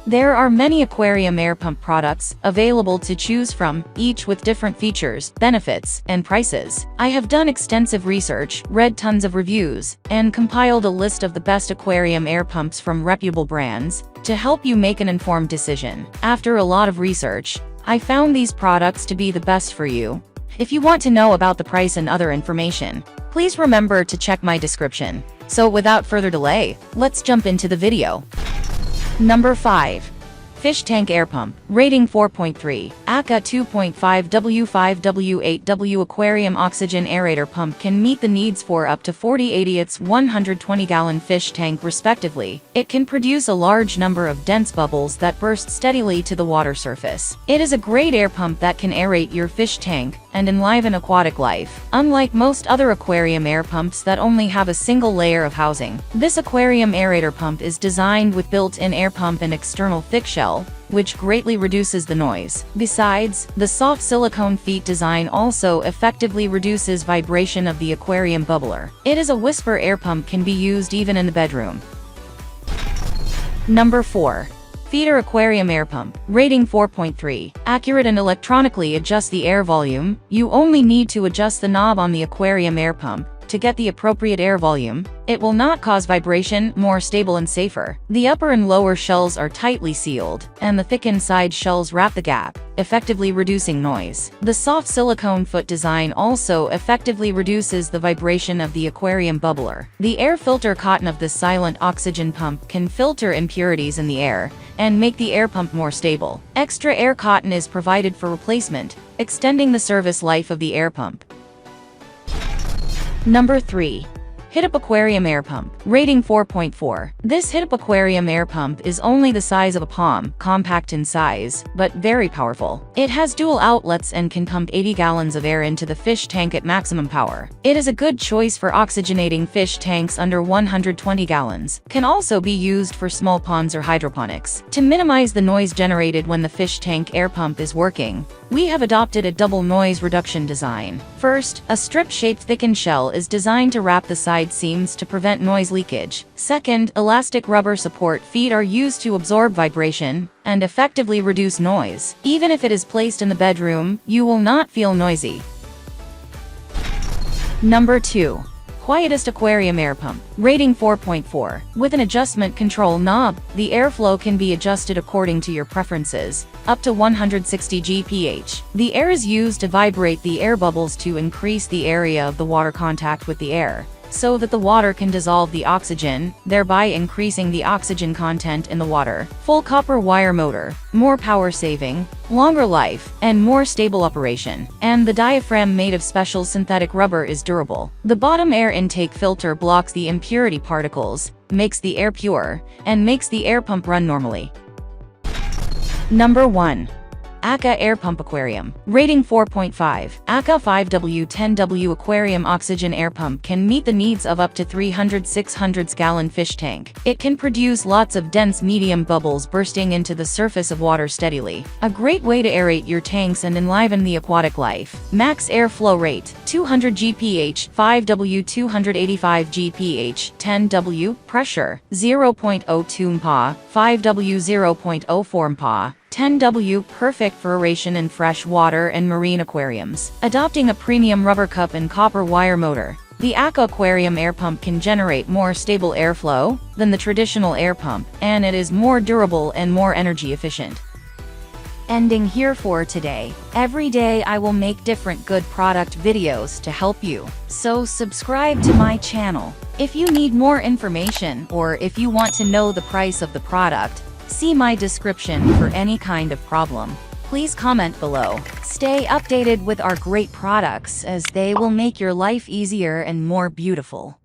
There are many aquarium air pump products available to choose from, each with different features, benefits, and prices. I have done extensive research, read tons of reviews, and compiled a list of the best aquarium air pumps from reputable brands to help you make an informed decision. After a lot of research, I found these products to be the best for you. If you want to know about the price and other information, please remember to check my description. So without further delay, let's jump into the video. Number 5. Fish Tank Air Pump. Rating 4.3. ACA 2.5W5W8W Aquarium Oxygen Aerator Pump can meet the needs for up to 40 its 120-gallon fish tank respectively. It can produce a large number of dense bubbles that burst steadily to the water surface. It is a great air pump that can aerate your fish tank and enliven aquatic life. Unlike most other aquarium air pumps that only have a single layer of housing, this aquarium aerator pump is designed with built-in air pump and external thick shell, which greatly reduces the noise. Besides, the soft silicone feet design also effectively reduces vibration of the aquarium bubbler. It is a whisper air pump, can be used even in the bedroom. Number 4. Feeder Aquarium Air Pump. Rating 4.3. Accurate and electronically adjust the air volume. You only need to adjust the knob on the aquarium air pump to get the appropriate air volume. It will not cause vibration, more stable and safer. The upper and lower shells are tightly sealed, and the thick inside shells wrap the gap, effectively reducing noise. The soft silicone foot design also effectively reduces the vibration of the aquarium bubbler. The air filter cotton of this silent oxygen pump can filter impurities in the air and make the air pump more stable. Extra air cotton is provided for replacement, extending the service life of the air pump. Number 3. HITP Aquarium Air Pump. Rating 4.4. This HITP Aquarium air pump is only the size of a palm, compact in size, but very powerful. It has dual outlets and can pump 80 gallons of air into the fish tank at maximum power. It is a good choice for oxygenating fish tanks under 120 gallons. Can also be used for small ponds or hydroponics. To minimize the noise generated when the fish tank air pump is working, we have adopted a double noise reduction design. First, a strip-shaped thickened shell is designed to wrap the side seams to prevent noise leakage. Second, elastic rubber support feet are used to absorb vibration and effectively reduce noise. Even if it is placed in the bedroom, you will not feel noisy. Number 2. Quietest Aquarium Air Pump. Rating 4.4. With an adjustment control knob, the airflow can be adjusted according to your preferences, up to 160 GPH. The air is used to vibrate the air bubbles to increase the area of the water contact with the air, so that the water can dissolve the oxygen, thereby increasing the oxygen content in the water. Full copper wire motor, more power saving, longer life, and more stable operation. And the diaphragm made of special synthetic rubber is durable. The bottom air intake filter blocks the impurity particles, makes the air pure, and makes the air pump run normally. Number 1. ACA Air Pump Aquarium. Rating 4.5. ACA 5W10W Aquarium Oxygen Air Pump can meet the needs of up to 300-600 gallon fish tank. It can produce lots of dense medium bubbles bursting into the surface of water steadily. A great way to aerate your tanks and enliven the aquatic life. Max air flow rate 200 GPH, 5W 285 GPH, 10W. Pressure 0.02 MPa, 5W 0.04 MPa. 10W, perfect for aeration in fresh water and marine aquariums. Adopting a premium rubber cup and copper wire motor, the ACA Aquarium air pump can generate more stable airflow than the traditional air pump, and it is more durable and more energy efficient. Ending here for today. Every day I will make different good product videos to help you, so subscribe to my channel. If you need more information or if you want to know the price of the product, see my description for any kind of problem. Please comment below. Stay updated with our great products as they will make your life easier and more beautiful.